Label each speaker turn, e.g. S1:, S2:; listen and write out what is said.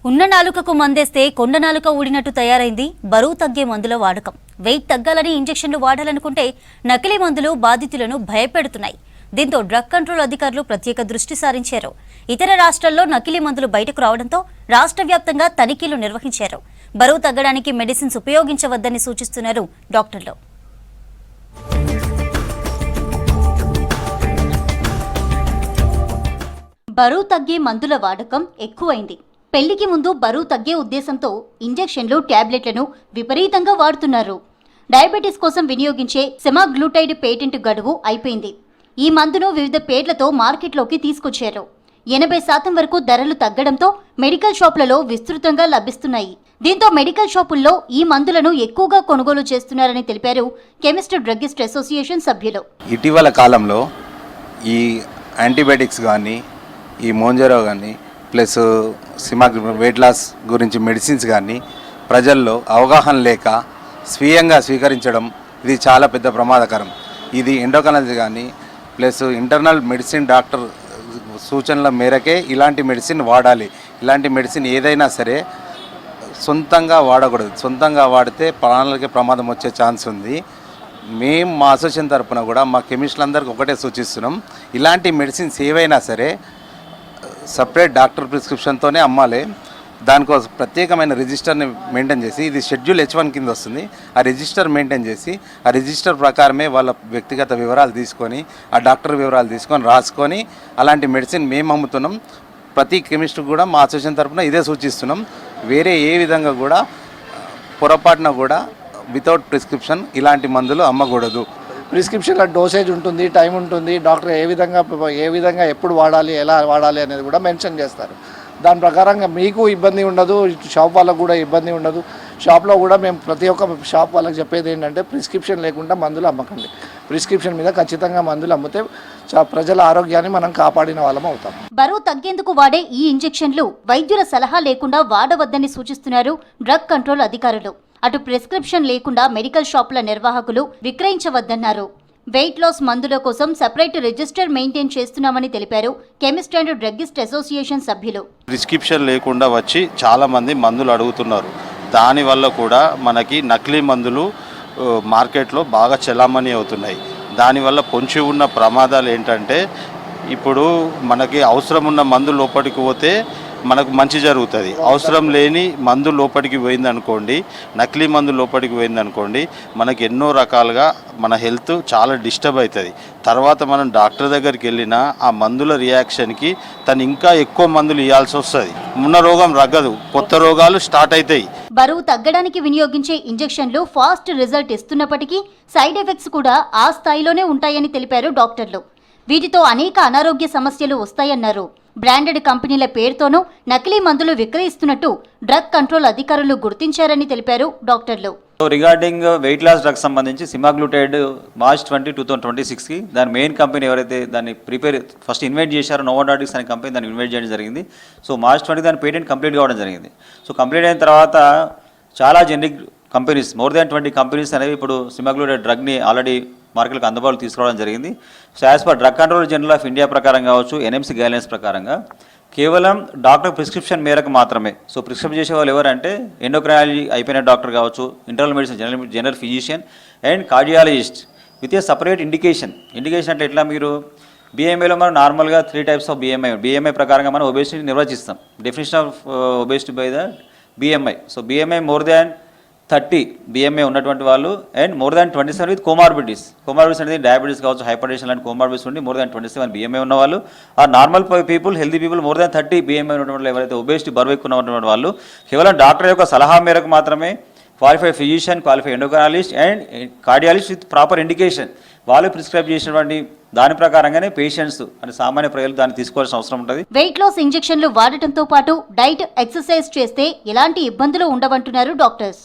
S1: ఉన్న నాలుకకు మందేస్తే కొండ నాలుక ఊడినట్టు తయారైంది బరువు తగ్గే మందుల వాడకం. వెయిట్ తగ్గాలని ఇంజెక్షన్లు వాడాలనుకుంటే నకిలీ మందులు బాధితులను భయపెడుతున్నాయి. దీంతో డ్రగ్ కంట్రోల్ అధికారులు ప్రత్యేక దృష్టి సారించారు. ఇతర రాష్ట్రాల్లో నకిలీ మందులు బయటకు రావడంతో రాష్ట్ర వ్యాప్తంగా తనిఖీలు నిర్వహించారు. బరువు తగ్గడానికి మెడిసిన్స్ ఉపయోగించవద్దని సూచిస్తున్నారు డాక్టర్లు. బరువు తగ్గే మందుల వాడకం ఎక్కువైంది. పెళ్లికి ముందు బరువు తగ్గే ఉద్దేశంతో ఇంజెక్షన్లు, టాబ్లెట్లను విపరీతంగా వాడుతున్నారు. డయాబెటీస్ కోసం వినియోగించే సెమాగ్లూటైడ్ పేటెంట్ గడువు అయిపోయింది. ఈ మందును వివిధ పేర్లతో మార్కెట్లోకి తీసుకొచ్చారు. 80% వరకు ధరలు తగ్గడంతో మెడికల్ షాపులలో విస్తృతంగా లభిస్తున్నాయి. దీంతో మెడికల్ షాపుల్లో ఈ మందులను ఎక్కువగా కొనుగోలు చేస్తున్నారని తెలిపారు కెమిస్ట్ డ్రగ్గిస్ట్ అసోసియేషన్ సభ్యులు.
S2: ఇటీవల కాలంలో ఈ యాంటీబయాటిక్స్ కానీ, ఈ మోంజరో కానీ, ప్లస్ వెయిట్ లాస్ గురించి మెడిసిన్స్ కానీ ప్రజల్లో అవగాహన లేక స్వీయంగా స్వీకరించడం ఇది చాలా పెద్ద ప్రమాదకరం. ఇది ఎండోక్రైనాలజీ కానీ ప్లస్ ఇంటర్నల్ మెడిసిన్ డాక్టర్ సూచనల మేరకే ఇలాంటి మెడిసిన్ వాడాలి. ఇలాంటి మెడిసిన్ ఏదైనా సరే సొంతంగా వాడకూడదు. సొంతంగా వాడితే ప్రాణాలకే ప్రమాదం వచ్చే ఛాన్స్ ఉంది. మేము మా అసోసియేషన్ తరఫున కూడా మా కెమిస్టులందరికీ ఒకటే సూచిస్తున్నాం, ఇలాంటి మెడిసిన్స్ ఏవైనా సరే సపరేట్ డాక్టర్ ప్రిస్క్రిప్షన్తోనే అమ్మాలి. దానికోసం ప్రత్యేకమైన రిజిస్టర్ని మెయింటైన్ చేసి, ఇది షెడ్యూల్ H1 కింద వస్తుంది, ఆ రిజిస్టర్ మెయింటైన్ చేసి ఆ రిజిస్టర్ ప్రకారమే వాళ్ళ వ్యక్తిగత వివరాలు తీసుకొని, ఆ డాక్టర్ వివరాలు తీసుకొని రాసుకొని అలాంటి మెడిసిన్ మేము అమ్ముతున్నాం. ప్రతి కెమిస్ట్ కూడా మా అసోసియేషన్ తరఫున ఇదే సూచిస్తున్నాం. వేరే ఏ విధంగా కూడా పొరపాటున కూడా వితౌట్ ప్రిస్క్రిప్షన్ ఇలాంటి మందులు అమ్మకూడదు.
S3: ప్రిస్క్రిప్షన్లో డోసేజ్ ఉంటుంది, టైం ఉంటుంది, డాక్టర్ ఏ విధంగా ఎప్పుడు వాడాలి, ఎలా వాడాలి అనేది కూడా మెన్షన్ చేస్తారు. దాని ప్రకారంగా మీకు ఇబ్బంది ఉండదు, షాప్ వాళ్ళకు కూడా ఇబ్బంది ఉండదు. షాప్లో కూడా మేము ప్రతి ఒక్క షాప్ వాళ్ళకి చెప్పేది ఏంటంటే ప్రిస్క్రిప్షన్ లేకుండా మందులు అమ్మకండి. ప్రిస్క్రిప్షన్ మీద ఖచ్చితంగా మందులు అమ్మితే ప్రజల ఆరోగ్యాన్ని మనం కాపాడిన వాళ్ళం అవుతాం.
S1: బరువు తగ్గేందుకు వాడే ఈ ఇంజెక్షన్లు వైద్యుల సలహా లేకుండా వాడవద్దని సూచిస్తున్నారు డ్రగ్ కంట్రోల్ అధికారులు. అటు ప్రిస్క్రిప్షన్ లేకుండా మెడికల్ షాపుల నిర్వాహకులు విక్రయించవద్దన్నారు. వెయిట్ లాస్ మందుల కోసం సెపరేట్ రిజిస్టర్ మెయింటైన్ చేస్తున్నామని తెలిపారు కెమిస్ట్ అండ్ డ్రగ్గిస్ట్ అసోసియేషన్ సభ్యులు.
S4: ప్రిస్క్రిప్షన్ లేకుండా వచ్చి చాలామంది మందులు అడుగుతున్నారు. దానివల్ల కూడా మనకి నకిలీ మందులు మార్కెట్లో బాగా చలామణి అవుతున్నాయి. దానివల్ల పొంచి ఉన్న ప్రమాదాలు ఏంటంటే, ఇప్పుడు మనకి అవసరం ఉన్న మందు లోపలికి పోతే మనకు మంచి జరుగుతుంది. అవసరం లేని మందు లోపలికి పోయిందనుకోండి, నకిలీ మందు లోపలికి పోయిందనుకోండి, మనకి ఎన్నో రకాలుగా మన హెల్త్ చాలా డిస్టర్బ్ అవుతుంది. తర్వాత మనం డాక్టర్ దగ్గరికి వెళ్ళినా ఆ మందుల రియాక్షన్కి తను ఇంకా ఎక్కువ మందులు ఇవ్వాల్సి వస్తుంది. ఉన్న రోగం రగ్గదు, కొత్త రోగాలు స్టార్ట్ అవుతాయి.
S1: బరువు తగ్గడానికి వినియోగించే ఇంజెక్షన్లు ఫాస్ట్ రిజల్ట్ ఇస్తున్నప్పటికీ సైడ్ ఎఫెక్ట్స్ కూడా ఆ స్థాయిలోనే ఉంటాయని తెలిపారు డాక్టర్లు. వీటితో అనేక అనారోగ్య సమస్యలు వస్తాయన్నారు. బ్రాండెడ్ కంపెనీల పేరుతోనూ నకిలీ మందులు విక్రయిస్తున్నట్టు డ్రగ్ కంట్రోల్ అధికారులు గుర్తించారని తెలిపారు డాక్టర్లు.
S5: రిగార్డింగ్ వెయిట్ లాస్ డ్రగ్ సంబంధించి సెమాగ్లూటైడ్ మార్చ్ 20, 2026కి దాని మెయిన్ కంపెనీ ఎవరైతే దాన్ని ఫస్ట్ ఇన్వైట్ చేశారో నోవోడాటిక్స్ అనే కంపెనీ దాన్ని ఇన్వైట్ చేయడం జరిగింది. సో మార్చ్ 20 దాని పేటెంట్ కంప్లీట్ కావడం జరిగింది. సో కంప్లీట్ అయిన తర్వాత చాలా generic companies, more than 20 companies అనేవి ఇప్పుడు సెమాగ్లూటైడ్ డ్రగ్ని ఆల్రెడీ మార్కెట్లకు అందుబాటులో తీసుకురావడం జరిగింది. So as per drug control general of India ప్రకారం కావచ్చు, NMC గైడ్లైన్స్ ప్రకారంగా కేవలం డాక్టర్ ప్రిస్క్రిప్షన్ మేరకు మాత్రమే. సో ప్రిస్క్రిప్షన్ చేసే వాళ్ళు ఎవరంటే ఎండోక్రైనాలజీ అయిపోయిన డాక్టర్ కావచ్చు, internal medicine general physician and cardiologist with a separate indication అంటే ఎట్లా, మీరు BMIలో మనం నార్మల్గా 3 types ఆఫ్ BMI ప్రకారంగా మనం ఒబేసిటీ నిర్వచిస్తాం. Definition of obesity by the BMI. So BMI more than 30 BMI ఉన్నటువంటి వాళ్ళు and more than 27 with comorbidities అనేది డయాబెటీస్ కావచ్చు, హైపర్ టెన్షన్ లాంటి కోమార్బిడిటీస్ ఉండి మోర్ దాన్ 27 BMI ఉన్నవాళ్ళు, ఆ normal people, healthy people more than 30 BMI ఉన్నటువంటి ఎవరైతే ఒబేసిటీ బరువు ఎక్కువ ఉన్నటువంటి వాళ్ళు కేవలం డాక్టర్ యొక్క సలహా మేరకు మాత్రమే, qualified physician, qualified endocrinologist and cardiologist with proper indication వాళ్ళు ప్రిస్క్రైబ్ చేసినటువంటి దాని ప్రకారంగానే పేషెంట్స్ అంటే సామాన్య ప్రజలు దాన్ని తీసుకోవాల్సిన అవసరం ఉంటుంది.
S1: వెయిట్ లాస్ ఇంజెక్షన్లు వాడటంతో పాటు డైట్, ఎక్సర్సైజ్ చేస్తే ఎలాంటి ఇబ్బందులు ఉండవంటున్నారు డాక్టర్స్.